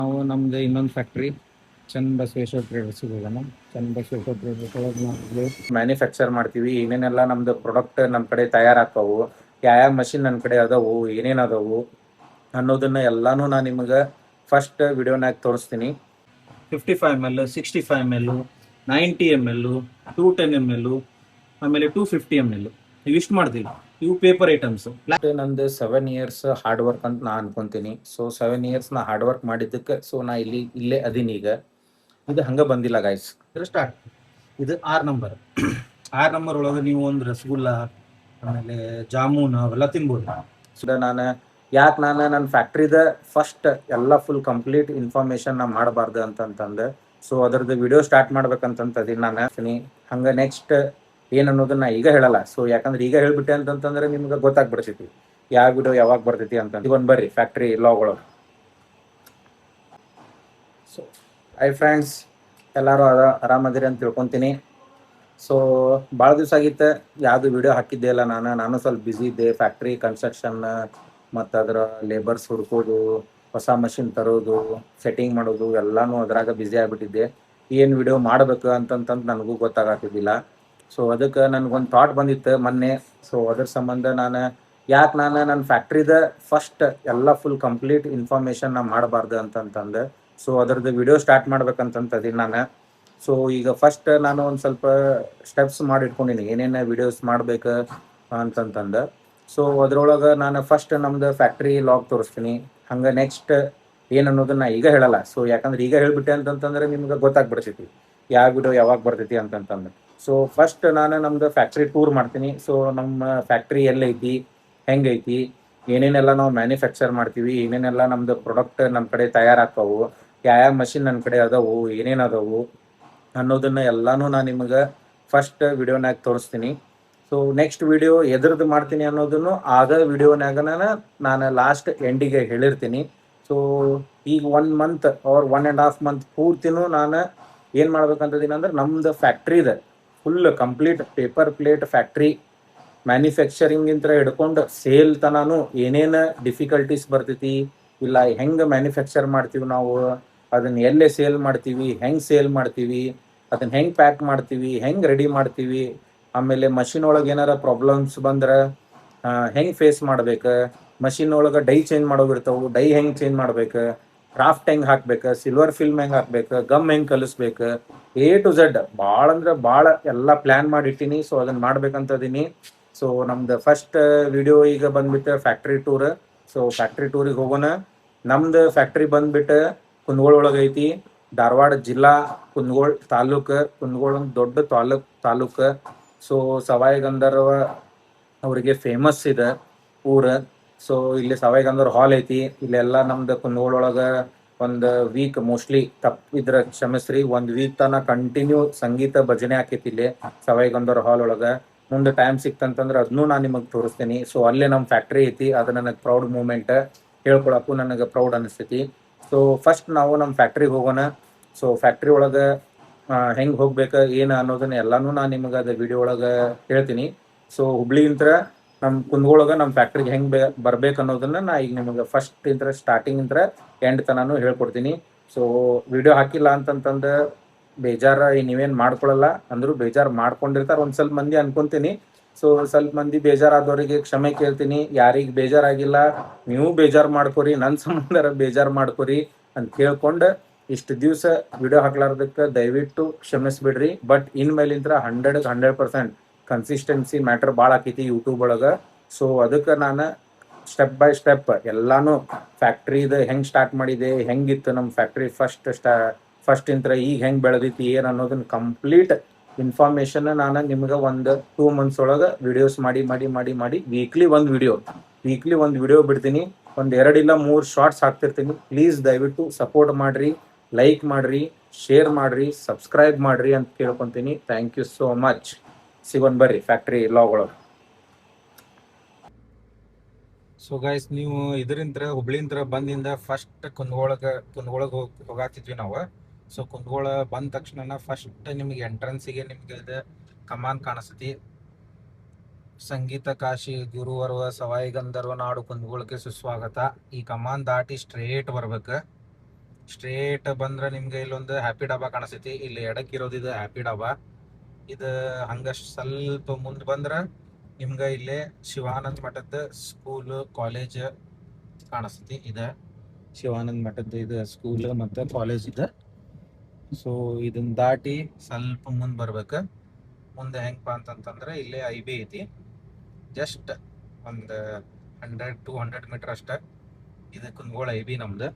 ನಾವು ನಮ್ದು ಇನ್ನೊಂದು ಫ್ಯಾಕ್ಟ್ರಿ ಚನ್ನಬಸವೇಶ್ವರ ಟ್ರೇಡರ್ಸ್ ಹೋಗೋಣ. ಚನ್ನಬಸವೇಶ್ವರ ಟ್ರೇಡರ್ಸ್ ಒಳಗೆ ನಾವು ಮ್ಯಾನುಫ್ಯಾಕ್ಚರ್ ಮಾಡ್ತೀವಿ. ಏನೇನೆಲ್ಲ ನಮ್ದು ಪ್ರಾಡಕ್ಟ್ ನಮ್ಮ ಕಡೆ ತಯಾರಾಗ್ತಾವು, ಯಾವ ಮಷಿನ್ ನನ್ನ ಕಡೆ ಅದಾವು, ಏನೇನು ಅದಾವು ಅನ್ನೋದನ್ನ ಎಲ್ಲಾನು ನಾನು ನಿಮಗೆ ಫಸ್ಟ್ ವಿಡಿಯೋನಾಗ ತೋರಿಸ್ತೀನಿ. 55 ml, 65 ml, 90 ml, 210 ml, ಆಮೇಲೆ 250 ml ಇವಿಷ್ಟು ಮಾಡ್ತೀವಿ. ಇವು ಪೇಪರ್ ಐಟಮ್ಸ್. ನಂದು 7 ಇಯರ್ಸ್ ಹಾರ್ಡ್ ವರ್ಕ್ ಅಂತ ನಾ ಅನ್ಕೊಂತೀನಿ. ಸೊ 7 ಇಯರ್ಸ್ ನಾ ಹಾರ್ಡ್ ವರ್ಕ್ ಮಾಡಿದ್ದಕ್ಕೆ ಸೊ ನಾ ಇಲ್ಲೇ ಅದೀನಿ. ಈಗ ಇದು ಹಂಗೆ ಬಂದಿಲ್ಲ ಗೈಸ್. ಸ್ಟಾರ್ಟ್. ಇದು 6 ನಂಬರ್. 6 ನಂಬರ್ ಒಳಗೆ ನೀವು ಒಂದು ರಸಗುಲ್ಲ ಆಮೇಲೆ ಜಾಮೂನ್ ಅವೆಲ್ಲ ತಿನ್ಬೋದು. ಸೊ ನಾನು ಯಾಕೆ ನನ್ನ ಫ್ಯಾಕ್ಟ್ರಿದ ಫಸ್ಟ್ ಎಲ್ಲ ಫುಲ್ ಕಂಪ್ಲೀಟ್ ಇನ್ಫಾರ್ಮೇಶನ್ ನಾ ಮಾಡಬಾರ್ದು ಅಂತಂತಂದು ಸೊ ಅದ್ರದ್ದು ವಿಡಿಯೋ ಸ್ಟಾರ್ಟ್ ಮಾಡ್ಬೇಕಂತಂತದೀನಿ ನಾನು. ಹಂಗೆ ನೆಕ್ಸ್ಟ್ ಏನು ಅನ್ನೋದನ್ನ ಈಗ ಹೇಳಲ್ಲ. ಸೊ ಯಾಕಂದ್ರೆ ಈಗ ಹೇಳ್ಬಿಟ್ಟೆ ಅಂತಂತಂದ್ರೆ ನಿಮ್ಗೆ ಗೊತ್ತಾಗ್ಬಿಡ್ತೈತಿ ಯಾವ ವಿಡಿಯೋ ಯಾವಾಗ ಬರ್ತೈತಿ ಅಂತ. ಈಗ ಒಂದು ಬರ್ರಿ ಫ್ಯಾಕ್ಟ್ರಿ ಲಾಗಳು. ಸೊ ಹೈ ಫ್ರೆಂಡ್ಸ್, ಎಲ್ಲರೂ ಆರಾಮದಿರಿ ಅಂತ ತಿಳ್ಕೊತೀನಿ. ಸೊ ಭಾಳ ದಿವಸ ಆಗಿತ್ತು ಯಾವುದು ವಿಡಿಯೋ ಹಾಕಿದ್ದೆ ಇಲ್ಲ. ನಾನು ಸ್ವಲ್ಪ ಬ್ಯುಸಿ ಇದ್ದೆ. ಫ್ಯಾಕ್ಟ್ರಿ ಕನ್ಸ್ಟ್ರಕ್ಷನ್ ಮತ್ತು ಅದರ ಲೇಬರ್ಸ್ ಹುಡ್ಕೋದು, ಹೊಸ ಮಷಿನ್ ತರೋದು, ಸೆಟ್ಟಿಂಗ್ ಮಾಡೋದು ಎಲ್ಲನೂ ಅದ್ರಾಗ ಬ್ಯುಸಿ ಆಗಿಬಿಟ್ಟಿದ್ದೆ. ಏನು ವಿಡಿಯೋ ಮಾಡಬೇಕು ಅಂತಂತಂದು ನನಗೂ ಗೊತ್ತಾಗತ್ತಿದ್ದಿಲ್ಲ. ಸೊ ಅದಕ್ಕೆ ನನಗೊಂದು ಥಾಟ್ ಬಂದಿತ್ತು ಮೊನ್ನೆ. ಸೊ ಅದ್ರ ಸಂಬಂಧ ಯಾಕೆ ನನ್ನ ಫ್ಯಾಕ್ಟ್ರಿದ ಫಸ್ಟ್ ಎಲ್ಲ ಫುಲ್ ಕಂಪ್ಲೀಟ್ ಇನ್ಫಾರ್ಮೇಷನ್ ನಾ ಮಾಡಬಾರ್ದು ಅಂತಂತಂದು ಸೊ ಅದ್ರದ್ದು ವಿಡಿಯೋ ಸ್ಟಾರ್ಟ್ ಮಾಡ್ಬೇಕಂತಂತದೀನಿ ನಾನು. ಸೊ ಈಗ ಫಸ್ಟ್ ನಾನು ಒಂದು ಸ್ವಲ್ಪ ಸ್ಟೆಪ್ಸ್ ಮಾಡಿಟ್ಕೊಂಡಿನಿ ಏನೇನು ವಿಡಿಯೋಸ್ ಮಾಡ್ಬೇಕು ಅಂತಂತಂದು. ಸೊ ಅದ್ರೊಳಗೆ ನಾನು ಫಸ್ಟ್ ನಮ್ದು ಫ್ಯಾಕ್ಟ್ರಿ ಲಾಗ್ ತೋರಿಸ್ತೀನಿ. ಹಂಗೆ ನೆಕ್ಸ್ಟ್ ಏನು ಅನ್ನೋದನ್ನ ಈಗ ಹೇಳಲ್ಲ. ಸೊ ಯಾಕಂದ್ರೆ ಈಗ ಹೇಳ್ಬಿಟ್ಟೆ ಅಂತಂತಂದ್ರೆ ನಿಮ್ಗೆ ಗೊತ್ತಾಗ್ಬಿಡ್ತೈತಿ ಯಾವ ವಿಡಿಯೋ ಯಾವಾಗ ಬರ್ತೈತಿ ಅಂತಂತಂದು. ಸೊ ಫಸ್ಟ್ ನಾನು ನಮ್ದು ಫ್ಯಾಕ್ಟ್ರಿ ಟೂರ್ ಮಾಡ್ತೀನಿ. ಸೊ ನಮ್ಮ ಫ್ಯಾಕ್ಟ್ರಿ ಎಲ್ಲೈತಿ, ಹೆಂಗೈತಿ, ಏನೇನೆಲ್ಲ ನಾವು ಮ್ಯಾನುಫ್ಯಾಕ್ಚರ್ ಮಾಡ್ತೀವಿ, ಏನೇನೆಲ್ಲ ನಮ್ದು ಪ್ರಾಡಕ್ಟ್ ನಮ್ಮ ಕಡೆ ತಯಾರಾಗ್ತಾವು, ಯಾವ ಮಷಿನ್ ನನ್ನ ಕಡೆ ಅದಾವು, ಏನೇನು ಅದಾವು ಅನ್ನೋದನ್ನ ಎಲ್ಲಾನು ನಾನು ನಿಮಗೆ ಫಸ್ಟ್ ವಿಡಿಯೋನಾಗ ತೋರಿಸ್ತೀನಿ. ಸೊ ನೆಕ್ಸ್ಟ್ ವಿಡಿಯೋ ಎದ್ರದ್ದು ಮಾಡ್ತೀನಿ ಅನ್ನೋದನ್ನು ಆಗ ವಿಡಿಯೋನಾಗ ನಾನು ಲಾಸ್ಟ್ ಎಂಡಿಗೆ ಹೇಳಿರ್ತೀನಿ. ಸೊ ಈಗ 1 ಮಂತ್ ಆರ್ 1.5 ಮಂತ್ ಪೂರ್ತಿನೂ ನಾನು ಏನು ಮಾಡ್ಬೇಕಂತದೀನಿ ಅಂದ್ರೆ ನಮ್ದು ಫ್ಯಾಕ್ಟ್ರಿದ full complete paper plate factory manufacturing ಹಿಡ್ಕೊಂಡು ಸೇಲ್ ತನೂ ಏನೇನು ಡಿಫಿಕಲ್ಟೀಸ್ ಬರ್ತೈತಿ, ಇಲ್ಲ ಹೆಂಗೆ ಮ್ಯಾನುಫ್ಯಾಕ್ಚರ್ ಮಾಡ್ತೀವಿ ನಾವು, ಅದನ್ನ ಎಲ್ಲೇ ಸೇಲ್ ಮಾಡ್ತೀವಿ, ಹೆಂಗೆ ಸೇಲ್ ಮಾಡ್ತೀವಿ, ಅದನ್ನ ಹೆಂಗೆ ಪ್ಯಾಕ್ ಮಾಡ್ತೀವಿ, ಹೆಂಗೆ ರೆಡಿ ಮಾಡ್ತೀವಿ, ಆಮೇಲೆ ಮಷಿನ್ ಒಳಗೆ ಏನಾರ ಪ್ರಾಬ್ಲಮ್ಸ್ ಬಂದ್ರೆ ಹೆಂಗೆ ಫೇಸ್ ಮಾಡ್ಬೇಕು, ಮಷಿನ್ ಒಳಗೆ ಡೈ ಚೇಂಜ್ ಮಾಡೋಗಿರ್ತಾವೆ, ಡೈ ಹೆಂಗೆ ಚೇಂಜ್ ಮಾಡ್ಬೇಕು, ಕ್ರಾಫ್ಟ್ ಹೆಂಗೆ ಹಾಕ್ಬೇಕು, ಸಿಲ್ವರ್ ಫಿಲ್ಮ್ ಹೆಂಗೆ ಹಾಕ್ಬೇಕು, ಗಮ್ ಹೆಂಗೆ ಕಲಿಸ್ಬೇಕು, A to Z ಭಾಳ ಅಂದ್ರೆ ಭಾಳ ಎಲ್ಲ ಪ್ಲ್ಯಾನ್ ಮಾಡಿಟ್ಟಿನಿ. ಸೊ ಅದನ್ನು ಮಾಡ್ಬೇಕಂತದೀನಿ. ಸೊ ನಮ್ದು ಫಸ್ಟ್ ವಿಡಿಯೋ ಈಗ ಬಂದ್ಬಿಟ್ಟು ಫ್ಯಾಕ್ಟ್ರಿ ಟೂರ್. ಸೊ ಫ್ಯಾಕ್ಟ್ರಿ ಟೂರಿಗೆ ಹೋಗೋಣ. ನಮ್ದು ಫ್ಯಾಕ್ಟ್ರಿ ಬಂದ್ಬಿಟ್ಟು ಕುಂದಗೋಳ ಒಳಗೆ ಐತಿ. ಧಾರವಾಡ ಜಿಲ್ಲಾ, ಕುಂದಗೋಳ ತಾಲೂಕು. ಕುಂದಗೋಳ ಒಂದು ದೊಡ್ಡ ತಾಲೂಕು. ಸೊ ಸವಾಯಿ ಗಂಧರ್ವ ಅವರಿಗೆ ಫೇಮಸ್ ಇದೆ ಊರು. ಸೊ ಇಲ್ಲಿ ಸವಾಯಿ ಗಂಧರ್ವ ಹಾಲ್ ಐತಿ. ಇಲ್ಲೆಲ್ಲ ನಮ್ದು ಕುಂದಗೋಳ ಒಳಗೆ ಒಂದು ವೀಕ್ ಮೋಸ್ಟ್ಲಿ ತಪ್ಪಿದ್ರೆ ಕ್ಷಮಿಸ್ರಿ, 1 ವೀಕ್ ತನ ಕಂಟಿನ್ಯೂ ಸಂಗೀತ ಭಜನೆ ಆಕೈತಿ ಇಲ್ಲಿ ಸವಾಯಿ ಗಂಧರ್ವ ಹಾಲ್ ಒಳಗೆ. ಮುಂದೆ ಟೈಮ್ ಸಿಕ್ತಂತಂದ್ರೆ ಅದನ್ನೂ ನಾನು ನಿಮಗೆ ತೋರಿಸ್ತೀನಿ. ಸೊ ಅಲ್ಲೇ ನಮ್ಮ ಫ್ಯಾಕ್ಟ್ರಿ ಐತಿ. ಅದು ನನಗೆ ಪ್ರೌಡ್ ಮೂಮೆಂಟ್, ಹೇಳ್ಕೊಳಕ್ಕೂ ನನಗೆ ಪ್ರೌಡ್ ಅನಿಸ್ತೈತಿ. ಸೊ ಫಸ್ಟ್ ನಾವು ನಮ್ಮ ಫ್ಯಾಕ್ಟ್ರಿಗೆ ಹೋಗೋಣ. ಸೊ ಫ್ಯಾಕ್ಟ್ರಿ ಒಳಗೆ ಹೆಂಗೆ ಹೋಗ್ಬೇಕು ಏನು ಅನ್ನೋದನ್ನ ಎಲ್ಲನೂ ನಾನು ನಿಮಗೆ ಅದು ವಿಡಿಯೋ ಒಳಗೆ ಹೇಳ್ತೀನಿ. ಸೊ ಹುಬ್ಳಿಯಿಂದ ನಮ್ಮ ಕುಂದಗೋಳಗೆ ನಮ್ಮ ಫ್ಯಾಕ್ಟ್ರಿಗೆ ಹೆಂಗೆ ಬರ್ಬೇಕು ಅನ್ನೋದನ್ನ ನಾ ಈಗ ನಿಮಗೆ ಫಸ್ಟ್ ಸ್ಟಾರ್ಟಿಂಗ್ ಎಂಡ್ ತನೂ ಹೇಳ್ಕೊಡ್ತೀನಿ. ಸೊ ವಿಡಿಯೋ ಹಾಕಿಲ್ಲ ಅಂತಂತಂದು ಬೇಜಾರು ನೀವೇನು ಮಾಡ್ಕೊಳ್ಳಲ್ಲ. ಅಂದರೂ ಬೇಜಾರು ಮಾಡ್ಕೊಂಡಿರ್ತಾರೆ ಒಂದು ಸ್ವಲ್ಪ ಮಂದಿ ಅನ್ಕೊಂತೀನಿ. ಸೊ ಸ್ವಲ್ಪ ಮಂದಿ ಬೇಜಾರಾದವರಿಗೆ ಕ್ಷಮೆ ಕೇಳ್ತೀನಿ. ಯಾರಿಗೆ ಬೇಜಾರಾಗಿಲ್ಲ ನೀವು ಬೇಜಾರು ಮಾಡ್ಕೊರಿ, ನನ್ನ ಸಂಬಂಧ ಬೇಜಾರು ಮಾಡ್ಕೊರಿ ಅಂತ ಕೇಳ್ಕೊಂಡು ಇಷ್ಟು ದಿವಸ ವಿಡಿಯೋ ಹಾಕ್ಲಾರ್ದಕ್ಕೆ ದಯವಿಟ್ಟು ಕ್ಷಮಿಸ್ಬಿಡ್ರಿ. ಬಟ್ ಇನ್ಮೇಲಿಂದ 100% ಕನ್ಸಿಸ್ಟೆನ್ಸಿ ಮ್ಯಾಟ್ರ್ ಭಾಳ ಆಕೈತಿ ಯೂಟ್ಯೂಬ್ ಒಳಗೆ. ಸೊ ಅದಕ್ಕೆ ನಾನು ಸ್ಟೆಪ್ ಬೈ ಸ್ಟೆಪ್ ಎಲ್ಲಾನು ಫ್ಯಾಕ್ಟ್ರಿದು ಹೆಂಗೆ ಸ್ಟಾರ್ಟ್ ಮಾಡಿದೆ, ಹೆಂಗಿತ್ತು ನಮ್ಮ ಫ್ಯಾಕ್ಟ್ರಿ ಫಸ್ಟ್ ಈಗ ಹೆಂಗೆ ಬೆಳೆದೈತಿ ಏನು ಅನ್ನೋದನ್ನ ಕಂಪ್ಲೀಟ್ ಇನ್ಫಾರ್ಮೇಷನ್ ನಾನು ನಿಮ್ಗೆ ಒಂದು 2 ಮಂತ್ಸ್ ಒಳಗೆ ವಿಡಿಯೋಸ್ ಮಾಡಿ ವೀಕ್ಲಿ ಒಂದು ವಿಡಿಯೋ ಬಿಡ್ತೀನಿ. ಒಂದು 2 ಇಲ್ಲ 3 ಶಾರ್ಟ್ಸ್ ಹಾಕ್ತಿರ್ತೀನಿ. ಪ್ಲೀಸ್ ದಯವಿಟ್ಟು ಸಪೋರ್ಟ್ ಮಾಡಿರಿ, ಲೈಕ್ ಮಾಡಿರಿ, ಶೇರ್ ಮಾಡಿರಿ, ಸಬ್ಸ್ಕ್ರೈಬ್ ಮಾಡಿರಿ ಅಂತ ಕೇಳ್ಕೊತೀನಿ. Thank you so much. ಸಿಗೋಣ ಬರ್ರಿ ಫ್ಯಾಕ್ಟ್ರಿ ಲಾಗೊಳಗೆ. ಸೊ ಗೈಸ್, ನೀವು ಇದರಿಂದ ಹುಬ್ಳಿಂದ ಬಂದಿಂದ ಫಸ್ಟ್ ಕುಂದಗೋಳಗೆ ಹೋಗಾತಿದ್ವಿ ನಾವು. ಸೊ ಕುಂದಗೋಳ ಬಂದ ತಕ್ಷಣ ಫಸ್ಟ್ ನಿಮಗೆ ಎಂಟ್ರೆನ್ಸಿಗೆ ನಿಮ್ಗೆ ಇದು ಕಮಾನ್ ಕಾಣಿಸ್ತೈತಿ. ಸಂಗೀತ ಕಾಶಿ ಗುರುವರ್ವ ಸವಾಯಿ ಗಂಧರ್ವ ನಾಡು ಕುಂದಗೋಳಕ್ಕೆ ಸುಸ್ವಾಗತ. ಈ ಕಮಾನ್ ದಾಟಿ ಸ್ಟ್ರೇಟ್ ಬರ್ಬೇಕು. ಸ್ಟ್ರೇಟ್ ಬಂದ್ರೆ ನಿಮ್ಗೆ ಇಲ್ಲೊಂದು ಹ್ಯಾಪಿ ಡಾಬಾ ಕಾಣಿಸ್ತೈತಿ. ಇಲ್ಲಿ ಎಡಕ್ಕೆ ಇರೋದು ಇದು ಹ್ಯಾಪಿ ಡಾಬಾ. ಇದು ಹಂಗ ಸ್ವಲ್ಪ ಮುಂದೆ ಬಂದ್ರೆ ನಿಮ್ಗೆ ಇಲ್ಲೇ ಶಿವಾನಂದ ಮಠದ ಸ್ಕೂಲ್ ಕಾಲೇಜ್ ಕಾಣಿಸ್ತೈತಿ. ಇದೆ ಶಿವಾನಂದ ಮಠದ ಇದು ಸ್ಕೂಲ್ ಮತ್ತು ಕಾಲೇಜ್ ಇದೆ. ಸೊ ಇದನ್ನ ದಾಟಿ ಸ್ವಲ್ಪ ಮುಂದೆ ಬರ್ಬೇಕು. ಮುಂದೆ ಹೆಂಗಪ್ಪ ಅಂತಂತಂದ್ರೆ ಇಲ್ಲೇ IB ಐತಿ. ಜಸ್ಟ್ ಒಂದು 100-200 ಮೀಟರ್ ಅಷ್ಟೇ. ಇದು ಕುಂದಗೋಳ IB ನಮ್ದು.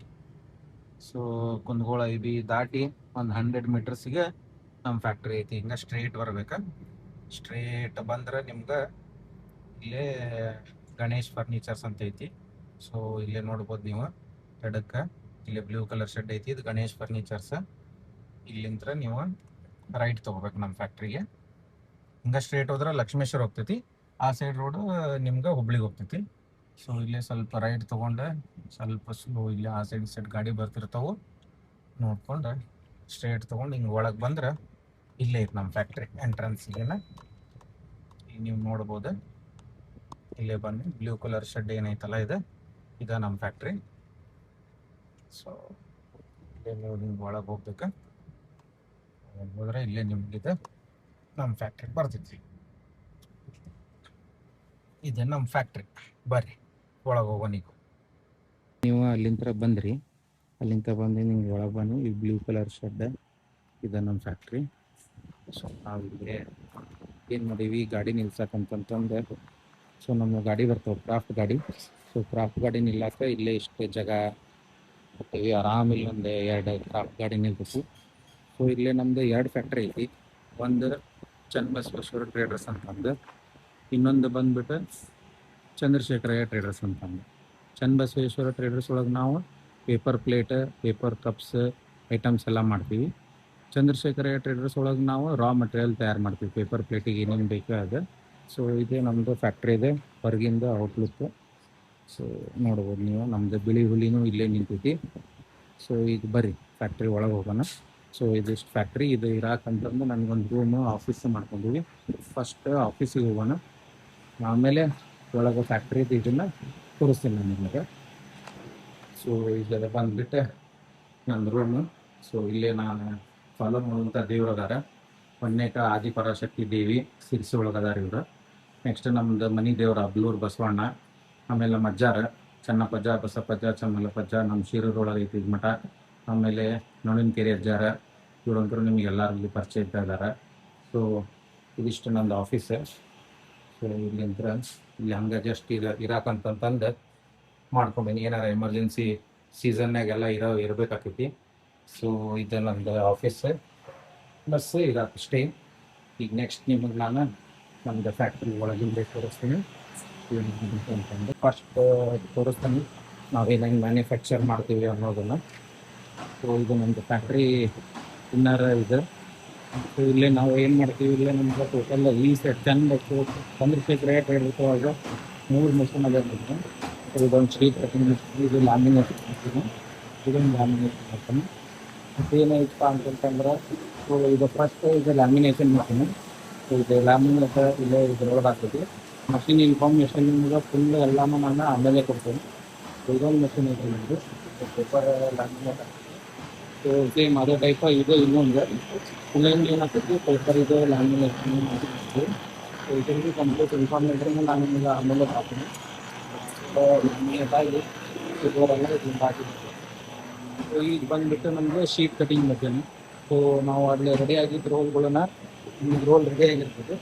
ಸೊ ಕುಂದಗೋಳ IB ದಾಟಿ ಒಂದು 100 ಮೀಟರ್ಸಿಗೆ ನಮ್ಮ ಫ್ಯಾಕ್ಟ್ರಿ ಐತಿ. ಹಿಂಗೆ ಸ್ಟ್ರೇಟ್ ಬರ್ಬೇಕು. ಸ್ಟ್ರೇಟ್ ಬಂದ್ರೆ ನಿಮ್ಗೆ ಇಲ್ಲೇ ಗಣೇಶ್ ಫರ್ನಿಚರ್ಸ್ ಅಂತ ಐತಿ. ಸೊ ಇಲ್ಲೇ ನೋಡ್ಬೋದು ನೀವು ಎಡಕ್ಕೆ ಇಲ್ಲೇ ಬ್ಲೂ ಕಲರ್ ಶೆಡ್ ಐತಿ. ಇದು ಗಣೇಶ್ ಫರ್ನಿಚರ್ಸ್. ಇಲ್ಲಿಂದ ನೀವು ರೈಟ್ ತೊಗೋಬೇಕು ನಮ್ಮ ಫ್ಯಾಕ್ಟ್ರಿಗೆ. ಹಿಂಗೆ ಸ್ಟ್ರೇಟ್ ಹೋದ್ರೆ ಲಕ್ಷ್ಮೇಶ್ವರ ಹೋಗ್ತೈತಿ. ಆ ಸೈಡ್ ರೋಡು ನಿಮ್ಗೆ ಹುಬ್ಳಿಗೆ ಹೋಗ್ತೈತಿ. ಸೊ ಇಲ್ಲೇ ಸ್ವಲ್ಪ ರೈಟ್ ತೊಗೊಂಡು ಸ್ವಲ್ಪ ಸ್ಲೋ ಇಲ್ಲಿ ಆ ಸೈಡ್ ಗಾಡಿ ಬರ್ತಿರ್ತಾವೆ ನೋಡ್ಕೊಂಡು ಸ್ಟ್ರೇಟ್ ತೊಗೊಂಡು ಹಿಂಗೆ ಒಳಗೆ ಬಂದ್ರೆ ಇಲ್ಲೇ ಐತೆ ನಮ್ಮ ಫ್ಯಾಕ್ಟ್ರಿ ಎಂಟ್ರೆನ್ಸ್ಗೆನ. ಈಗ ನೀವು ನೋಡ್ಬೋದು ಇಲ್ಲೇ ಬನ್ನಿ ಬ್ಲೂ ಕಲರ್ ಶೆಡ್ ಏನೈತಲ್ಲ ಇದು ನಮ್ಮ ಫ್ಯಾಕ್ಟ್ರಿ. ಸೊ ಇಲ್ಲೇ ನೀವು ಹಿಂಗೆ ಒಳಗೆ ಹೋಗ್ಬೇಕು. ಹೋದ್ರೆ ಇಲ್ಲೇ ನಿಮ್ಗಿದೆ ನಮ್ಮ ಫ್ಯಾಕ್ಟ್ರಿ ಬರ್ತೈತಿ. ಇದೆ ನಮ್ಮ ಫ್ಯಾಕ್ಟ್ರಿ. ಬರ್ರಿ ಒಳಗೆ ಹೋಗೋ. ನೀವು ಅಲ್ಲಿಂದ ಬಂದ್ರಿ. ಅಲ್ಲಿಂದ ಬಂದು ನಿಮ್ಗೆ ಒಳಗೆ ಬನ್ನಿ. ಈ ಬ್ಲೂ ಕಲರ್ ಶೆಡ್ ಇದೆ ನಮ್ಮ ಫ್ಯಾಕ್ಟ್ರಿ. ಸೊ ನಾವು ಇಲ್ಲಿ ಏನು ಮಾಡೀವಿ ಗಾಡಿ ನಿಲ್ಸಕ್ಕಂತಂದು. ಸೊ ನಮ್ಮ ಗಾಡಿ ಬರ್ತಾವೆ ಕ್ರಾಫ್ಟ್ ಗಾಡಿ. ಸೊ ಕ್ರಾಫ್ಟ್ ಗಾಡಿ ನಿಲ್ಲಾಕ ಇಲ್ಲೇ ಇಷ್ಟು ಜಾಗ ಕೊಟ್ಟಿವಿ. ಆರಾಮ ಇಲ್ಲಿ ಒಂದು 2 ಕ್ರಾಫ್ಟ್ ಗಾಡಿ ನಿಲ್ಬೇಕು. ಸೊ ಇಲ್ಲೇ ನಮ್ಮದು 2 ಫ್ಯಾಕ್ಟ್ರಿ ಐತಿ. ಒಂದು ಚನ್ನಬಸವೇಶ್ವರ ಟ್ರೇಡರ್ಸ್ ಅಂತಂದು, ಇನ್ನೊಂದು ಬಂದ್ಬಿಟ್ಟು ಚಂದ್ರಶೇಖರಯ್ಯ ಟ್ರೇಡರ್ಸ್ ಅಂತಂದು. ಚನ್ನಬಸವೇಶ್ವರ ಟ್ರೇಡರ್ಸ್ ಒಳಗೆ ನಾವು paper plate, paper cups items ಎಲ್ಲ ಮಾಡ್ತೀವಿ. ಚಂದ್ರಶೇಖರಯ್ಯ ಟ್ರೇಡರ್ಸ್ ಒಳಗೆ ನಾವು ರಾ ಮಟೀರಿಯಲ್ ತಯಾರು ಮಾಡ್ತೀವಿ. ಪೇಪರ್ ಪ್ಲೇಟಿಗೆ ಏನೇನು ಬೇಕೋ ಅದು. ಸೊ ಇದೇ ನಮ್ಮದು ಫ್ಯಾಕ್ಟ್ರಿ ಇದೆ. ಹೊರಗಿಂದ ಔಟ್ಲುಕ್. ಸೊ ನೋಡ್ಬೋದು ನೀವು ನಮ್ಮದು ಬಿಳಿ ಹುಲಿನೂ ಇಲ್ಲೇ ನಿಂತೈತಿ. ಸೊ ಈಗ ಬರ್ರಿ ಫ್ಯಾಕ್ಟ್ರಿ ಒಳಗೆ ಹೋಗೋಣ. ಸೊ ಇದಿಷ್ಟು ಫ್ಯಾಕ್ಟ್ರಿ. ಇದು ಇರಾಕಂತಂದು ನನಗೊಂದು ರೂಮು ಆಫೀಸ್ ಮಾಡ್ಕೊಂಡಿವಿ. ಫಸ್ಟ್ ಆಫೀಸಿಗೆ ಹೋಗೋಣ, ಆಮೇಲೆ ಒಳಗೆ ಫ್ಯಾಕ್ಟ್ರಿದು ಇದನ್ನು ತೋರಿಸ್ತೀನಿ ನಾನು ನಿಮಗೆ. ಸೊ ಇದೆಲ್ಲ ಬಂದುಬಿಟ್ಟು ನನ್ನ ರೂಮು. ಸೊ ಇಲ್ಲೇ ನಾನು ಫಾಲೋ ಮಾಡುವಂಥ ದೇವ್ರು ಅದಾರ. ಹೊನ್ನೇಕ ಆದಿಪರಾಶಕ್ತಿ ದೇವಿ ಸಿರಿಸಿ ಒಳಗದಾರ ಇವರು. ನೆಕ್ಸ್ಟ್ ನಮ್ಮದು ಮನೆ ದೇವ್ರ ಅಬ್ಲೂರು ಬಸವಣ್ಣ. ಆಮೇಲೆ ನಮ್ಮ ಅಜ್ಜಾರ ಚನ್ನಪ್ಪಜ್ಜ, ಬಸಪ್ಪಜ್ಜ, ಚಮ್ಮಲ್ಲಪ್ಪಜ್ಜ. ನಮ್ಮ ಶಿರೂರೊಳಗೆ ಐತಿ ಇದು ಮಠ. ಆಮೇಲೆ ನೊಣಿನಕೆರೆ ಅಜ್ಜಾರ. ಇವರಂತರೂ ನಿಮಗೆ ಎಲ್ಲರಲ್ಲಿ ಪರಿಚಯ ಇದ್ದ ಇದ್ದಾರೆ. ಸೊ ಇದಿಷ್ಟು ನಂದು ಆಫೀಸ್. ಸೊ ಇಲ್ಲಿಂದ ಇಲ್ಲಿ ಹಂಗೆ ಜಸ್ಟ್ ಇರಾಕಂತಂದು ಮಾಡ್ಕೊಂಡೇನಿ. ಏನಾರ ಎಮರ್ಜೆನ್ಸಿ ಸೀಸನ್ನಾಗೆಲ್ಲ ಇರಬೇಕಾಕೈತಿ. ಸೊ ಇದು ನಂದು ಆಫೀಸ್ ಪ್ಲಸ್ ಇರಾಕಷ್ಟೇ. ಈಗ ನೆಕ್ಸ್ಟ್ ನಿಮಗೆ ನಾನು ನಮ್ಮದು ಫ್ಯಾಕ್ಟ್ರಿ ಒಳಗಿಂದ ತೋರಿಸ್ತೀನಿ. ಅಂತಂದು ಫಸ್ಟ್ ತೋರಿಸ್ತೀನಿ ನಾವೇನೇನು ಮ್ಯಾನುಫ್ಯಾಕ್ಚರ್ ಮಾಡ್ತೀವಿ ಅನ್ನೋದನ್ನು. ಸೊ ಇದು ನಮ್ಮದು ಫ್ಯಾಕ್ಟ್ರಿ ಇನ್ನರ್ ಇದೆ. ಸೊ ಇಲ್ಲೇ ನಾವು ಏನು ಮಾಡ್ತೀವಿ, ಇಲ್ಲೇ ನಮ್ಗೆ ಟೋಟಲ್ ಈ ಸೆಟ್ ಚಂದ್ರಶೇಖರಯ್ಯ ಟ್ರೇಡರ್ಸ್ 3 ಮಿಷನ್ ಅದ. ಸೊ ಇದೊಂದು ಶೀಟ್ ಕಟಿಂಗ್ ಮಿಷನ್, ಇದು ಲ್ಯಾಮಿನೇಷನ್ ಮಾಡ್ತೀನಿ, ಇದೊಂದು ಲ್ಯಾಮಿನೇಷನ್ ಮಾಡ್ತೀನಿ. ಮತ್ತು ಏನಾಯ್ತಪ್ಪ ಅಂತಂತಂದ್ರೆ ಸೊ ಇದು ಫಸ್ಟ್ ಇದು ಲ್ಯಾಮಿನೇಷನ್ ಮಿಷನ್. ಸೊ ಇದು ಲ್ಯಾಮಿನೇಟ್ ಇಲ್ಲೇ ಇದ್ರೊಳಗೆ ಆಗ್ತೈತಿ. ಮಷಿನ್ ಇನ್ಫಾರ್ಮೇಷನ್ ನಿಮ್ಗೆ ಫುಲ್ ಎಲ್ಲನೂ ನಾನು ಆಮೇಲೆ ಕೊಡ್ತೀನಿ. ಸೊ ಇದೊಂದು ಮಷಿನ್ ಐತೆ ನಿಮ್ಮದು ಪೇಪರ್ ಲ್ಯಾಮಿನೇಟ್. ಸೊ ಸೇಮ್ ಅದೇ ಟೈಪ ಇದು ಇನ್ನೊಂದು ಇನ್ನೊಂದು ಏನಾಗ್ತೈತಿ ಪೇಪರ್ ಇದು ಲ್ಯಾಮಿನೇಷನ್ ಮಾಡ್ತೀವಿ. ಸೊ ಇದರಲ್ಲಿ ಕಂಪ್ಲೀಟ್ ಇನ್ಫಾರ್ಮೇಷನ್ ನಾನು ನಿಮಗೆ ಆಮೇಲೆ ಹಾಕ್ತೀನಿ. ಲ್ಯಾಮಿನೇಟ್ ಆಗಿ ಇದರೆಲ್ಲ ಇದನ್ನು ಹಾಕಿದ್ದೀನಿ. ಸೊ ಈಗ ಬಂದುಬಿಟ್ಟು ನಮಗೆ ಶೀಟ್ ಕಟಿಂಗ್ ಮಷೀನ್. ಸೊ ನಾವು ಅಲ್ಲಿ ರೆಡಿಯಾಗಿದ್ದ ರೋಲ್ಗಳನ್ನ ಈಗ ರೋಲ್ ರೆಡಿ ಆಗಿರ್ತದೆ.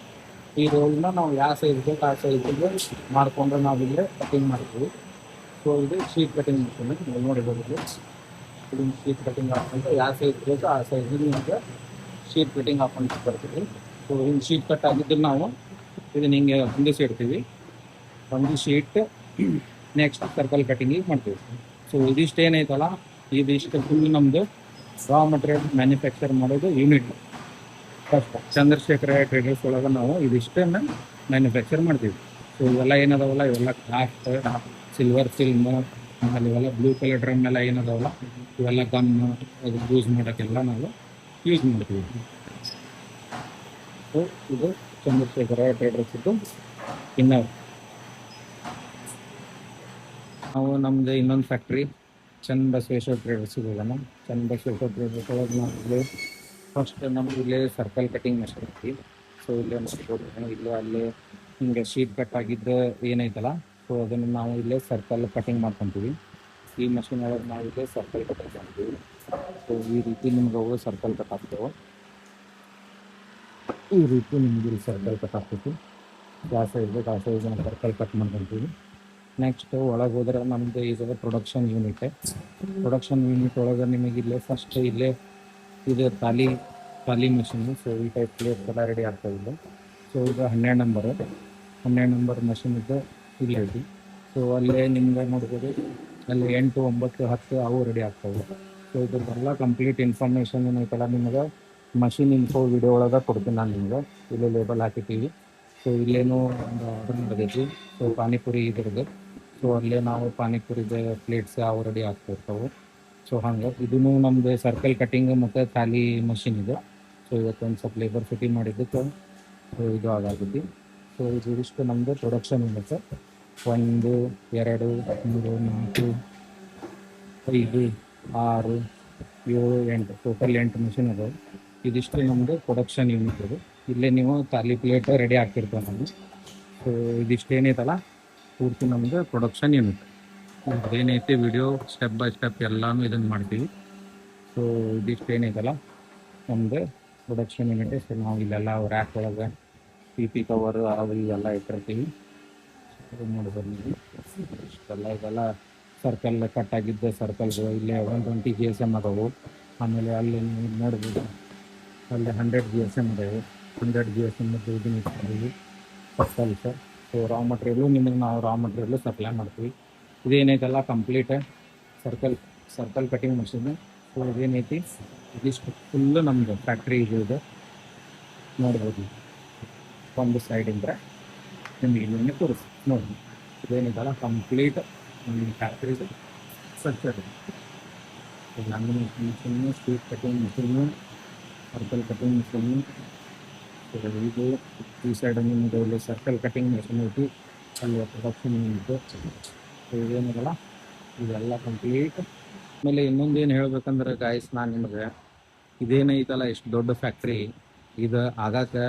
ಈ ರೋಲ್ನ ನಾವು ಯಾವ ಸೈಜ್ ಬೇಕು ಆ ಸೈಜಿಗೆ ಮಾಡಿಕೊಂಡು ನಾವು ಇಲ್ಲೇ ಕಟಿಂಗ್ ಮಾಡ್ತೀವಿ. ಸೊ ಇದು ಶೀಟ್ ಕಟಿಂಗ್ ಮಷೀನ್. ನೀವು ನೋಡಿರ್ಬೋದು ಇದು ಶೀಟ್ ಕಟಿಂಗ್ ಹಾಕೊಂಡು ಯಾವ ಸೈಜ್ ಬೇಕು ಆ ಸೈಜಿಗೆ ನಿಮಗೆ ಶೀಟ್ ಕಟಿಂಗ್ ಹಾಕೊಂಡು ಬರ್ತೀವಿ. ಸೊ ಹಿಂಗೆ ಶೀಟ್ ಕಟ್ ಆಗಿದ್ದನ್ನು ನಾವು ಇದನ್ನ ಹಿಂಗೆ ಹೊಂದಿಸಿಡ್ತೀವಿ. ಹೊಂದಿಸಿಟ್ಟು ನೆಕ್ಸ್ಟ್ ಸರ್ಕಲ್ ಕಟಿಂಗಿಗೆ ಮಾಡ್ತೀವಿ. ಸೊ ಇದಿಷ್ಟು ಏನೈತಲ್ಲ ಇದಿಷ್ಟು ಫುಲ್ ನಮ್ಮದು ರಾ ಮಟೀರಿಯಲ್ ಮ್ಯಾನುಫ್ಯಾಕ್ಚರ್ ಮಾಡೋದು ಯೂನಿಟ್. ಫಸ್ಟ್ ಚಂದ್ರಶೇಖರಯ್ಯ ಟ್ರೇಡರ್ಸ್ ಒಳಗೆ ನಾವು ಇದಿಷ್ಟನ್ನು ಮ್ಯಾನುಫ್ಯಾಕ್ಚರ್ ಮಾಡ್ತೀವಿ. ಸೊ ಇವೆಲ್ಲ ಏನದಾವಲ್ಲ ಇವೆಲ್ಲ ಕ್ರಾಫ್ಟ್, ಸಿಲ್ವರ್ ಫಿಲ್ಮ್, ಆಮೇಲೆ ಇವೆಲ್ಲ ಬ್ಲೂ ಕಲರ್ ಡ್ರಮ್ ಎಲ್ಲ ಏನದಾವಲ್ಲ ಇವೆಲ್ಲ ಗಮ್ಮು ಅದು ಯೂಸ್ ಮಾಡೋಕ್ಕೆಲ್ಲ ನಾವು ಯೂಸ್ ಮಾಡ್ತೀವಿ. ಸೊ ಇದು ಚಂದ್ರಶೇಖರಯ್ಯ ಟ್ರೇಡರ್ಸ್ ಇದ್ದು. ಇನ್ನು ನಾವು ನಮ್ಮದು ಇನ್ನೊಂದು ಫ್ಯಾಕ್ಟ್ರಿ ಚನ್ನಬಸವೇಶ್ವರ ಟ್ರೇಡರ್ಸಿಗೆ ಹೋಗೋಣ. ಚನ್ನಬಸವೇಶ್ವರ ಒಳಗೆ ನಾವು ಇಲ್ಲಿ ಫಸ್ಟ್ ನಮ್ಗೆ ಇಲ್ಲೇ ಸರ್ಕಲ್ ಕಟಿಂಗ್ ಮಷಿನ್ ಐತಿ. ಸೊ ಇಲ್ಲೇ ನೋಡ್ಬೋದು, ಇಲ್ಲೇ ಅಲ್ಲೇ ಹಿಂಗೆ ಶೀಟ್ ಕಟ್ ಆಗಿದ್ದು ಏನೈತಲ್ಲ, ಸೊ ಅದನ್ನು ನಾವು ಇಲ್ಲೇ ಸರ್ಕಲ್ ಕಟಿಂಗ್ ಮಾಡ್ಕೊತೀವಿ. ಈ ಮಷಿನ್ ಒಳಗೆ ನಾವು ಇಲ್ಲೇ ಸರ್ಕಲ್ ಕಟಿಂಗ್ ಮಾಡ್ತೀವಿ. ಸೊ ಈ ರೀತಿ ನಿಮ್ಗೆ ಅವು ಸರ್ಕಲ್ ಕಟ್ ಆಗ್ತವೆ. ಈ ರೀತಿ ನಿಮ್ಗೆ ಇಲ್ಲಿ ಸರ್ಕಲ್ ಕಟ್ ಆಗ್ತೈತಿ. ಯಾವ ಸೈಜ್ ಸರ್ಕಲ್ ಕಟ್ ಮಾಡ್ಕೊತೀವಿ. ನೆಕ್ಸ್ಟ್ ಒಳಗೆ ಹೋದ್ರೆ ನಮ್ಮದು ಇದು ಪ್ರೊಡಕ್ಷನ್ ಯೂನಿಟ್. ಪ್ರೊಡಕ್ಷನ್ ಯೂನಿಟ್ ಒಳಗೆ ನಿಮಗೆ ಇಲ್ಲೇ ಫಸ್ಟ್ ಇಲ್ಲೇ ಇದು ತಾಲಿ ಮಷಿನ್. ಸೊ ಈ ಟೈಪ್ ಪ್ಲೇಟ್ಸ್ ಎಲ್ಲ ರೆಡಿ ಆಗ್ತಾವೆ ಇಲ್ಲಿ. ಸೊ ಇದು 12 ನಂಬರ್ ಮಷಿನ್ ಇದ್ದು ಇಲ್ಲಿ ಐತಿ. ಸೊ ಅಲ್ಲೇ ನಿಮ್ಗೆ ನೋಡ್ಬೋದು, ಅಲ್ಲಿ 8, 9, 10 ಅವು ರೆಡಿ ಆಗ್ತಾವೆ. ಸೊ ಇದ್ರದ್ದೆಲ್ಲ ಕಂಪ್ಲೀಟ್ ಇನ್ಫಾರ್ಮೇಷನ್ ಏನೈತಲ್ಲ ನಿಮ್ಗೆ ಮಷಿನ್ ಇನ್ಫೋ ವಿಡಿಯೋ ಒಳಗೆ ಕೊಡ್ತೀನಿ ನಾನು ನಿಮ್ಗೆ. ಇಲ್ಲೇ ಲೇಬಲ್ ಹಾಕಿದ್ದೀವಿ. ಸೊ ಇಲ್ಲೇನೋ ಒಂದು ಆರ್ಡರ್ ನಡೆದೈತಿ. ಸೊ ಪಾನಿಪುರಿ ಇದ್ರದ್ದು. ಸೊ ಅಲ್ಲೇ ನಾವು ಪಾನಿಪುರಿದ ಪ್ಲೇಟ್ಸ್ ಅವು ರೆಡಿ ಆಗ್ತಿರ್ತಾವೆ. ಸೊ ಹಂಗೆ ಇದೂ ನಮ್ಮದು ಸರ್ಕಲ್ ಕಟಿಂಗ್ ಮತ್ತು ಥಾಲಿ ಮಷಿನ್ ಇದೆ. ಸೊ ಇವತ್ತೊಂದು ಸ್ವಲ್ಪ ಲೇಬರ್ ಫಿಟ್ಟಿಂಗ್ ಮಾಡಿದ್ದಕ್ಕೆ ಸೊ ಇದು ಆಗಾಗೈತಿ. ಸೊ ಇದಿಷ್ಟು ನಮ್ಮದು ಪ್ರೊಡಕ್ಷನ್ ಯೂನಿಟ್. 1, 2, 3, 4, 5, 6, 7, 8 ಟೋಟಲ್ 8 ಮಷಿನ್ ಅದಾವೆ. ಇದಿಷ್ಟು ನಮ್ಮದು ಪ್ರೊಡಕ್ಷನ್ ಯೂನಿಟ್ ಇದು. ಇಲ್ಲೇ ನೀವು ತಾಲಿ ಪ್ಲೇಟ್ ರೆಡಿ ಆಗ್ತಿರ್ತೇವೆ ನಮಗೆ. ಸೊ ಇದಿಷ್ಟು ಏನೈತಲ್ಲ ಪೂರ್ತಿ ನಮ್ಮದು ಪ್ರೊಡಕ್ಷನ್ ಯೂನಿಟ್. ಏನೈತಿ ವಿಡಿಯೋ ಸ್ಟೆಪ್ ಬೈ ಸ್ಟೆಪ್ ಎಲ್ಲನೂ ಇದನ್ನು ಮಾಡ್ತೀವಿ. ಸೊ ಇದಿಷ್ಟು ಏನೈತಲ್ಲ ನಮ್ಮದು ಪ್ರೊಡಕ್ಷನ್ ಯೂನಿಟ್. ಸೊ ನಾವು ಇಲ್ಲೆಲ್ಲ ರ್ಯಾಕ್ ಒಳಗೆ PP ಕವರ್ ಅವು ಇವೆಲ್ಲ ಇಟ್ಟಿರ್ತೀವಿ. ನೋಡ್ಬೋದು ನೀವು ಇಷ್ಟೆಲ್ಲ ಇದೆಲ್ಲ ಸರ್ಕಲ್ ಕಟ್ ಆಗಿದ್ದ ಸರ್ಕಲ್ಗಳು. ಇಲ್ಲೇ 120 GSM ಅದಾವು. ಆಮೇಲೆ ಅಲ್ಲಿ ನೀವು ನೋಡ್ಬೋದು, ಅಲ್ಲಿ 100 GSM ಅದಾವೆ. 100 GSM ಇದನ್ನು ಇಟ್ಕೊಂಡಿವಿ ಸರ್ಕಲ್ಸ್. ಸೊ ರಾ ಮಟೀರಿಯಲು ನಿಮಗೆ ನಾವು ರಾ ಮಟೀರಿಯಲ್ಲು ಸಪ್ಲೈ ಮಾಡ್ತೀವಿ. ಇದೇನೈತಲ್ಲ complete circle cutting machine. So ಇದೇನೈತಿ ಇದಿಷ್ಟು ಫುಲ್ಲು ನಮ್ಮದು ಫ್ಯಾಕ್ಟ್ರಿ ಇದೆ. ನೋಡ್ಬೋದು ಒಂದು ಸೈಡಿಂದ ನಿಮಗೆ ಇಲ್ಲಿ ತೋರಿಸಿ ನೋಡಿ. ಇದೇನಿದಲ್ಲ ಕಂಪ್ಲೀಟ್ ನಮ್ಮ ಫ್ಯಾಕ್ಟ್ರಿದು ಸ್ಟ್ರಕ್ಚರ್ ಇದೆ. Lamination machine, sweet cutting machine, circle cutting machine. ಇದು ಈ ಸೈಡ್ ನಿಮಗೆ ಇಲ್ಲಿ ಸರ್ಕಲ್ ಕಟಿಂಗ್ ಮಿಷಿನ್ ಐತಿ, ಅಲ್ಲಿ ಪ್ರೊಡಕ್ಷನ್ ಯೂನಿಟ್. ಸೊ ಇದೇನಿದಲ್ಲ ಇದೆಲ್ಲ ಕಂಪ್ಲೀಟ್. ಆಮೇಲೆ ಇನ್ನೊಂದೇನು ಹೇಳ್ಬೇಕಂದ್ರೆ ಗಾಯ್ಸ್, ನಾನು ನಿಮಗೆ ಇದೇನೈತಲ್ಲ ಇಷ್ಟು ದೊಡ್ಡ ಫ್ಯಾಕ್ಟ್ರಿ ಇದು ಆಗಕ್ಕೆ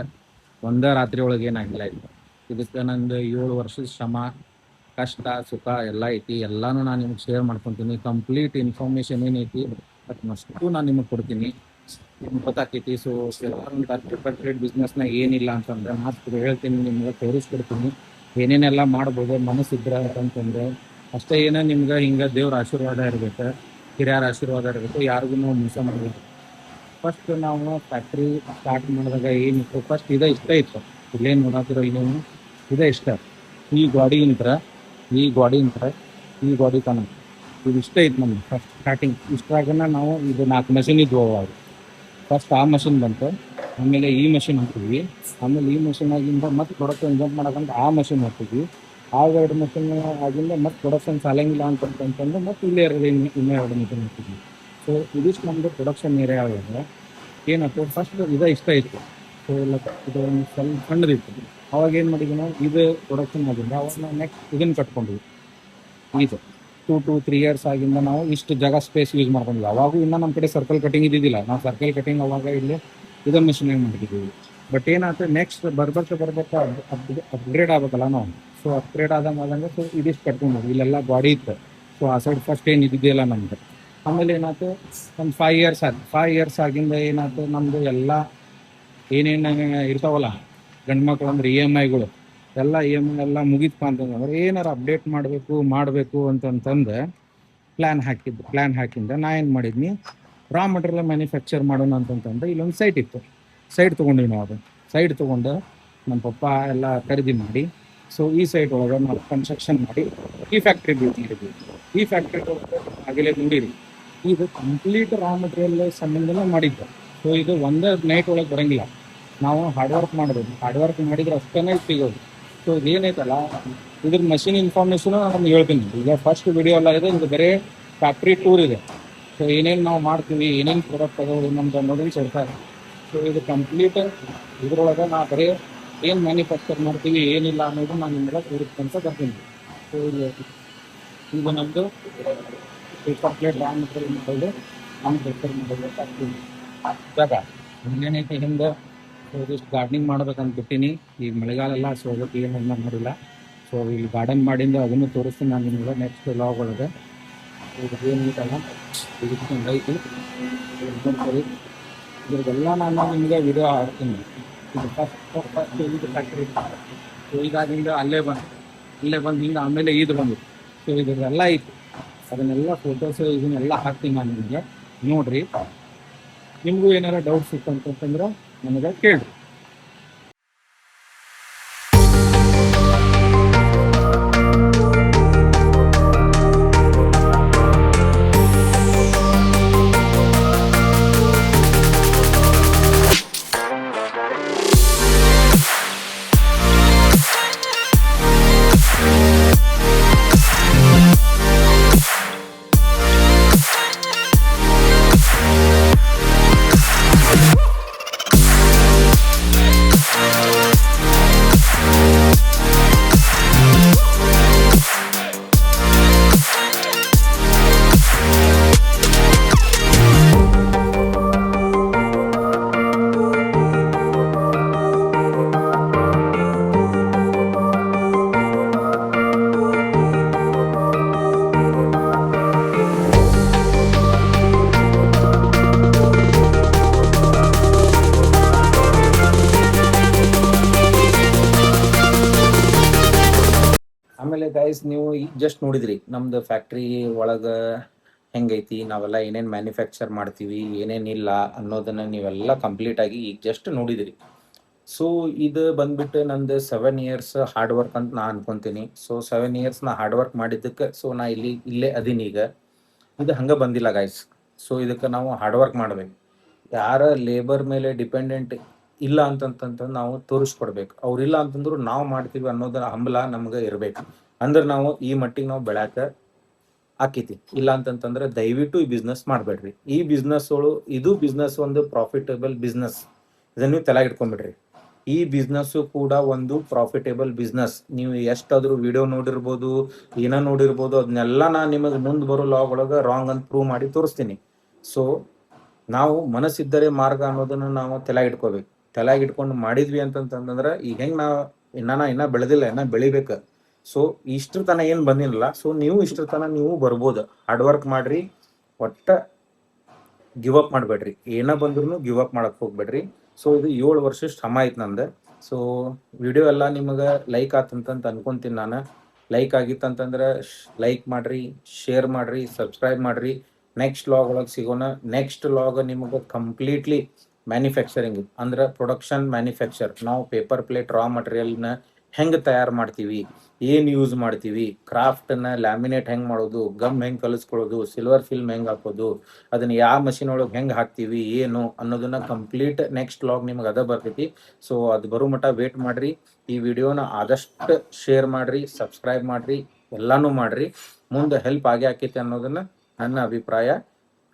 ಒಂದೇ ರಾತ್ರಿ ಒಳಗೆ ಏನಾಗಿಲ್ಲ. ಇದಕ್ಕೆ ನಂದು 7 ವರ್ಷದ ಶ್ರಮ, ಕಷ್ಟ, ಸುಖ ಎಲ್ಲ ಐತಿ. ಎಲ್ಲನೂ ನಾನು ನಿಮ್ಗೆ ಶೇರ್ ಮಾಡ್ಕೊತೀನಿ. ಕಂಪ್ಲೀಟ್ ಇನ್ಫಾರ್ಮೇಷನ್ ಏನೈತಿ ಅದನ್ನಷ್ಟು ನಾನು ನಿಮಗೆ ಕೊಡ್ತೀನಿ, ನಿಮ್ಗೆ ಗೊತ್ತಾಕೈತಿ. ಸೊ ಎಲ್ಲರೂ ಕಾರ್ಪೊರೇಟ್ ಬಿಸ್ನೆಸ್ನಾಗ ಏನಿಲ್ಲ ಅಂತಂದ್ರೆ ಮಾತು ಹೇಳ್ತೀನಿ, ನಿಮ್ಗೆ ತೋರಿಸ್ಕೊಡ್ತೀನಿ ಏನೇನೆಲ್ಲ ಮಾಡ್ಬೋದು ಮನಸ್ಸಿದ್ರೆ ಅಂತಂತಂದ್ರೆ. ಅಷ್ಟೇ ಏನೋ ನಿಮ್ಗೆ ಹಿಂಗೆ ದೇವ್ರ ಆಶೀರ್ವಾದ ಇರಬೇಕು, ಹಿರಿಯರ ಆಶೀರ್ವಾದ ಇರಬೇಕು. ಯಾರಿಗೂ ನಾವು ಮೋಸ ಮಾಡಬೇಕು. ಫಸ್ಟ್ ನಾವು ಫ್ಯಾಕ್ಟ್ರಿ ಸ್ಟಾರ್ಟ್ ಮಾಡಿದಾಗ ಏನಿತ್ತು, ಫಸ್ಟ್ ಇದೇ ಇಷ್ಟ ಇತ್ತು. ಇಲ್ಲೇನು ನೋಡತ್ತಿರೋ ಇಲ್ಲೇನು ಇದೇ ಇಷ್ಟ. ಈ ಗಾಡಿ ತನ ಇದು ಇಷ್ಟ ಐತೆ ನಮ್ಗೆ ಫಸ್ಟ್ ಸ್ಟಾರ್ಟಿಂಗ್. ಇಷ್ಟಾಗನ ನಾವು ಇದು 4 ಮಷಿನ್ ಇದ್ವು ಅವಾಗ. ಫಸ್ಟ್ ಆ ಮಷಿನ್ ಬಂತು, ಆಮೇಲೆ ಈ ಮಷಿನ್ ಹಾಕ್ತಿದ್ವಿ, ಆಮೇಲೆ ಈ ಮಷಿನ್ ಆಗಿಂದ ಮತ್ತೆ ಪ್ರೊಡಕ್ಷನ್ ಜಂಪ್ ಮಾಡೋಕ್ಕಂತ ಆ ಮಷಿನ್ ಹಾಕ್ತಿದ್ವಿ. ಆ 2 ಮಷಿನ್ ಆಗಿಂದ ಮತ್ತೆ ಪ್ರೊಡಕ್ಷನ್ ಸಾಲಂಗಿಲ್ಲ ಅಂತಂದ್ರೆ ಮತ್ತೆ ಇಲ್ಲೇ ಇನ್ನೂ 2 ಮಷಿನ್ ಹಾಕ್ತಿದ್ವಿ. ಸೊ ಇದಿಷ್ಟು ನಮ್ಮದು ಪ್ರೊಡಕ್ಷನ್ ಏರಿಯಾ ಆಗಿದೆ. ಏನಾಯ್ತು, ಫಸ್ಟ್ ಇದೇ ಇಷ್ಟ ಇತ್ತು. ಸೊ ಎಲ್ಲ ಇದು ಒಂದು ಸ್ವಲ್ಪ ಸಣ್ಣದಿತ್ತು. ಅವಾಗ ಏನು ಮಾಡಿದ್ವಿ ನಾವು, ಇದು ಪ್ರೊಡಕ್ಷನ್ ಆಗಿಂದ ಅವಾಗ ನಾವು ನೆಕ್ಸ್ಟ್ ಇದನ್ನು ಕಟ್ಕೊಂಡ್ವಿ. ಇದು 2 to 3 years ಆಗಿಂದ ನಾವು ಇಷ್ಟು ಜಾಗ ಸ್ಪೇಸ್ ಯೂಸ್ ಮಾಡ್ಕೊಂಡ್ವಿ. ಅವಾಗೂ ಇನ್ನೂ ನಮ್ಮ ಕಡೆ ಸರ್ಕಲ್ ಕಟಿಂಗ್ ಇದ್ದಿದ್ದಿಲ್ಲ. ನಾವು ಸರ್ಕಲ್ ಕಟಿಂಗ್ ಅವಾಗ ಇಲ್ಲಿ ಇದೋ ಮಿಷಿನಾಗಿ ಮಾಡಿದ್ದೀವಿ. ಬಟ್ ಏನಾಯ್ತು, ನೆಕ್ಸ್ಟ್ ಬರ್ಬೇಕು ಅಪ್ಗ್ರೇಡ್ ಆಗ್ಬೇಕಲ್ಲ ನಾವು. ಸೊ ಅಪ್ಗ್ರೇಡ್ ಆದಂಗೆ ಸೊ ಇದಿಷ್ಟು ಕಟ್ಕೊಂಡ್ವಿ. ಇಲ್ಲೆಲ್ಲ ಬಾಡಿ ಇತ್ತು. ಸೊ ಆ ಸೈಡ್ ಫಸ್ಟ್ ಏನು ಇದ್ದಿದ್ದಿಲ್ಲ ನಮ್ದು. ಆಮೇಲೆ ಏನಾಯ್ತು, ಒಂದು 5 years ಆಯ್ತು. 5 years ಆಗಿಂದ ಏನಾಯ್ತು, ನಮ್ಮದು ಎಲ್ಲ ಏನೇನು ಇರ್ತಾವಲ್ಲ ಗಂಡು ಮಕ್ಳು ಅಂದ್ರೆ EMIಗಳು ಎಲ್ಲ EMI ಎಲ್ಲ ಮುಗಿದ್ಪ ಅಂತಂದ್ರೆ ಏನಾರು ಅಪ್ಡೇಟ್ ಮಾಡಬೇಕು ಅಂತಂದು ಪ್ಲ್ಯಾನ್ ಹಾಕಿಂದ ನಾ ಏನು ಮಾಡಿದ್ನಿ, ರಾ ಮಟೀರಿಯಲ್ ಮ್ಯಾನುಫ್ಯಾಕ್ಚರ್ ಮಾಡೋಣ ಅಂತಂತಂದ್ರೆ ಇಲ್ಲೊಂದು ಸೈಟ್ ಇತ್ತು. ಸೈಟ್ ತೊಗೊಂಡ್ವಿ ನಾವು. ಅದು ಸೈಟ್ ತೊಗೊಂಡು ನಮ್ಮ ಪಪ್ಪ ಎಲ್ಲ ಖರೀದಿ ಮಾಡಿ, ಸೊ ಈ ಸೈಟ್ ಒಳಗೆ ನಾವು ಕನ್ಸ್ಟ್ರಕ್ಷನ್ ಮಾಡಿ ಈ ಫ್ಯಾಕ್ಟ್ರಿ ಬಿಲ್ಡ್ ಮಾಡಿದ್ವಿ. ಈ ಫ್ಯಾಕ್ಟ್ರಿ ಆಗಲೇ ನೋಡಿರಿ, ಇದು ಕಂಪ್ಲೀಟ್ ರಾ ಮಟೀರಿಯಲ್ ಸಂಬಂಧನೇ ಮಾಡಿದ್ದು. ಸೊ ಇದು ಒಂದೇ ನೈಟ್ ಒಳಗೆ ಬರೋಂಗಿಲ್ಲ. ನಾವು ಹಾರ್ಡ್ ವರ್ಕ್ ಮಾಡಬೇಕು. ಹಾರ್ಡ್ ವರ್ಕ್ ಮಾಡಿದ್ರೆ ಅಷ್ಟೇ ಸಿಗೋದು. ಸೊ ಇದೇನೈತಲ್ಲ ಇದ್ರ ಮಷಿನ್ ಇನ್ಫಾರ್ಮೇಷನು ನಾನು ಹೇಳ್ತೀನಿ. ಈಗ ಫಸ್ಟ್ ವಿಡಿಯೋ ಎಲ್ಲ ಇದೆ, ಇದು ಬರೀ ಫ್ಯಾಕ್ಟ್ರಿ ಟೂರ್ ಇದೆ. ಸೊ ಏನೇನು ನಾವು ಮಾಡ್ತೀವಿ, ಏನೇನು ಪ್ರಾಡಕ್ಟ್ ತಗೋದು ನಮ್ದು ನೋಡಿ ಕೊಡ್ತಾರೆ. ಸೊ ಇದು ಕಂಪ್ಲೀಟ್ ಇದ್ರೊಳಗೆ ನಾ ಬರೀ ಏನು ಮ್ಯಾನುಫ್ಯಾಕ್ಚರ್ ಮಾಡ್ತೀವಿ ಏನಿಲ್ಲ ಅನ್ನೋದು ನಾನು ನಿಮ್ಮೆಲ್ಲ ತೋರಿಸ್ಕೊಂತ ಬರ್ತೀನಿ. ಸೊ ಇದು ನಮ್ಮದು ಪೇಪರ್ ಪ್ಲೇಟ್ ರಾ ಮಟೀರಿಯಲ್ ಮಾಡೋದು. ನಮ್ಮ ಬೇಕಾದ್ರೆ ಮಾಡಬೇಕಾಗ್ತದೆ ಜಾಗ ಮುಂದೇನೈತಿ ಹಿಂದೆ ಇದಿಷ್ಟು ಗಾರ್ಡನಿಂಗ್ ಮಾಡ್ಬೇಕಂತ ಬಿಟ್ಟಿನಿ. ಈಗ ಮಳೆಗಾಲ ಎಲ್ಲ ಸೊ ಅದಕ್ಕೆ ಏನು ಮಾಡಿಲ್ಲ. ಸೊ ಇಲ್ಲಿ ಗಾರ್ಡನ್ ಮಾಡಿಂದ ಅದನ್ನು ತೋರಿಸ್ತೀನಿ ನಾನು ನಿಮಗೆ ನೆಕ್ಸ್ಟ್ ಲಾಗ್ ಒಳಗೆ. ಏನು ಐತಲ್ಲ ಇದಕ್ಕೆ ಐತಿ ಸರಿ ಇದ್ರದ್ದೆಲ್ಲ ನಾನು ನಿಮಗೆ ವಿಡಿಯೋ ಹಾಕ್ತೀನಿ. ಇದು ಫಸ್ಟ್ ಇದು ಫ್ಯಾಕ್ಟ್ರಿ. ಸೊ ಇದಾದಿಂದ ಅಲ್ಲೇ ಬಂದು ಹಿಂಗೆ ಆಮೇಲೆ ಇದು ಬಂದು ಸೊ ಇದೆಲ್ಲ ಐತಿ. ಅದನ್ನೆಲ್ಲ ಫೋಟೋಸ್ ಇದನ್ನೆಲ್ಲ ಹಾಕ್ತೀನಿ ನಾನು ನಿಮಗೆ ನೋಡ್ರಿ. ನಿಮಗೂ ಏನಾರ ಡೌಟ್ಸ್ ಇತ್ತು ಅಂತಂದ್ರೆ ನನಗೆ ಕೇಳ್ರಿ. ಆಮೇಲೆ ಗೈಸ್ ನೀವು ಈಗ ಜಸ್ಟ್ ನೋಡಿದ್ರಿ ನಮ್ದು ಫ್ಯಾಕ್ಟ್ರಿ ಒಳಗೆ ಹೆಂಗೈತಿ, ನಾವೆಲ್ಲ ಏನೇನು ಮ್ಯಾನುಫ್ಯಾಕ್ಚರ್ ಮಾಡ್ತೀವಿ ಏನೇನಿಲ್ಲ ಅನ್ನೋದನ್ನ ನೀವೆಲ್ಲ ಕಂಪ್ಲೀಟ್ ಆಗಿ ಈಗ ಜಸ್ಟ್ ನೋಡಿದ್ರಿ. ಸೊ ಇದು ಬಂದ್ಬಿಟ್ಟು ನಂದು 7 ಇಯರ್ಸ್ ಹಾರ್ಡ್ ವರ್ಕ್ ಅಂತ ನಾ ಅನ್ಕೊಂತೀನಿ. ಸೊ 7 ಇಯರ್ಸ್ ನಾ ಹಾರ್ಡ್ ವರ್ಕ್ ಮಾಡಿದ್ದಕ್ಕೆ ಸೊ ನಾ ಇಲ್ಲೇ ಅದೀನಿ ಈಗ. ಇದು ಹಂಗೆ ಬಂದಿಲ್ಲ ಗೈಸ್. ಸೊ ಇದಕ್ಕೆ ನಾವು ಹಾರ್ಡ್ ವರ್ಕ್ ಮಾಡ್ಬೇಕು. ಯಾರ ಲೇಬರ್ ಮೇಲೆ ಡಿಪೆಂಡೆಂಟ್ ಇಲ್ಲ ಅಂತಂತಂದ್ರೆ ನಾವು ತೋರಿಸ್ಕೊಡ್ಬೇಕು. ಅವ್ರಿಲ್ಲ ಅಂತಂದ್ರು ನಾವು ಮಾಡ್ತೀವಿ ಅನ್ನೋದರ ಹಂಬಲ ನಮ್ಗೆ ಇರಬೇಕು. ಅಂದ್ರೆ ನಾವು ಈ ಮಟ್ಟಿಗೆ ನಾವು ಬೆಳ್ಯಾಕ ಆಕೈತಿ. ಇಲ್ಲ ಅಂತಂತಂದ್ರೆ ದಯವಿಟ್ಟು ಈ ಬಿಸ್ನೆಸ್ ಮಾಡಬೇಡ್ರಿ. ಈ ಬಿಸ್ನೆಸ್ ಒಂದು ಪ್ರಾಫಿಟೇಬಲ್ ಬಿಸ್ನೆಸ್. ಇದನ್ನ ನೀವು ತಲೆಗೆ ಇಟ್ಕೊಂಡ್ಬಿಡ್ರಿ. ಈ ಬಿಸ್ನೆಸ್ಸು ಕೂಡ ಒಂದು ಪ್ರಾಫಿಟೇಬಲ್ ಬಿಸ್ನೆಸ್. ನೀವು ಎಷ್ಟಾದರೂ ವಿಡಿಯೋ ನೋಡಿರ್ಬೋದು, ಏನೋ ನೋಡಿರ್ಬೋದು, ಅದನ್ನೆಲ್ಲ ನಾನು ನಿಮಗೆ ಮುಂದೆ ಬರೋ ಲಾಗ್ ಒಳಗೆ ರಾಂಗ್ ಅಂತ ಪ್ರೂವ್ ಮಾಡಿ ತೋರಿಸ್ತೀನಿ. ಸೊ ನಾವು ಮನಸ್ಸಿದ್ದರೆ ಮಾರ್ಗ ಅನ್ನೋದನ್ನು ನಾವು ತಲೆಗೆ ಇಟ್ಕೋಬೇಕು. ತಲೆಗೆ ಇಟ್ಕೊಂಡು ಮಾಡಿದ್ವಿ ಅಂತಂತಂದ್ರೆ ಈಗ ಹೆಂಗೆ ನಾವು ಇನ್ನೂ ಬೆಳೆದಿಲ್ಲ, ಇನ್ನೂ ಬೆಳಿಬೇಕು. ಸೊ ಇಷ್ಟ್ರ ತನ ಏನು ಬಂದಿಲ್ಲ. ಸೊ ನೀವು ಇಷ್ಟ್ರ ತನ ನೀವು ಬರ್ಬೋದು. ಹಾರ್ಡ್ ವರ್ಕ್ ಮಾಡ್ರಿ, ಒಟ್ಟ ಗಿವ್ ಅಪ್ ಮಾಡಬೇಡ್ರಿ. ಏನೋ ಬಂದ್ರೂ ಗಿವ್ ಅಪ್ ಮಾಡಕ್ಕೆ ಹೋಗ್ಬೇಡ್ರಿ. ಸೊ ಇದು 7 ವರ್ಷ ಶ್ರಮ ಐತೆ ನಂದು. ಸೊ ವಿಡಿಯೋ ಎಲ್ಲ ನಿಮಗೆ ಲೈಕ್ ಆತಂತ ಅನ್ಕೊಂತೀನಿ ನಾನು. ಲೈಕ್ ಆಗಿತ್ತಂತಂದ್ರೆ ಲೈಕ್ ಮಾಡಿರಿ, ಶೇರ್ ಮಾಡಿರಿ, ಸಬ್ಸ್ಕ್ರೈಬ್ ಮಾಡಿರಿ. ನೆಕ್ಸ್ಟ್ ಲಾಗ್ ಒಳಗೆ ಸಿಗೋಣ. ನೆಕ್ಸ್ಟ್ ಲಾಗ್ ನಿಮಗೆ ಕಂಪ್ಲೀಟ್ಲಿ ಮ್ಯಾನುಫ್ಯಾಕ್ಚರಿಂಗ್ ಅಂದ್ರೆ ಪ್ರೊಡಕ್ಷನ್ ಮ್ಯಾನುಫ್ಯಾಕ್ಚರ್. ನಾವು ಪೇಪರ್ ಪ್ಲೇಟ್ ರಾ ಮಟೀರಿಯಲ್ನ ಹೆಂಗೆ ತಯಾರು ಮಾಡ್ತೀವಿ, ಏನು ಯೂಸ್ ಮಾಡ್ತೀವಿ, ಕ್ರಾಫ್ಟನ್ನ ಲ್ಯಾಮಿನೇಟ್ ಹೆಂಗೆ ಮಾಡೋದು, ಗಮ್ ಹೆಂಗೆ ಕಲಿಸ್ಕೊಳ್ಳೋದು, ಸಿಲ್ವರ್ ಫಿಲ್ಮ್ ಹೆಂಗೆ ಹಾಕೋದು, ಅದನ್ನು ಯಾವ ಮಷಿನ್ ಒಳಗೆ ಹೆಂಗೆ ಹಾಕ್ತೀವಿ ಏನು ಅನ್ನೋದನ್ನ ಕಂಪ್ಲೀಟ್ ನೆಕ್ಸ್ಟ್ ಲಾಗ್ ನಿಮ್ಗೆ ಅದ ಬರ್ತೈತಿ. ಸೊ ಅದು ಬರೋ ಮಟ್ಟ ವೇಟ್ ಮಾಡಿರಿ. ಈ ವಿಡಿಯೋನ ಆದಷ್ಟು ಶೇರ್ ಮಾಡಿರಿ, ಸಬ್ಸ್ಕ್ರೈಬ್ ಮಾಡಿರಿ, ಎಲ್ಲನೂ ಮಾಡಿರಿ. ಮುಂದೆ ಹೆಲ್ಪ್ ಆಗೇ ಆಕೈತಿ ಅನ್ನೋದನ್ನ ನನ್ನ ಅಭಿಪ್ರಾಯ.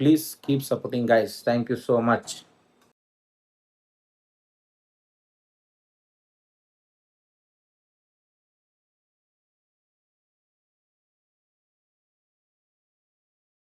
Please keep supporting guys. Thank you so much.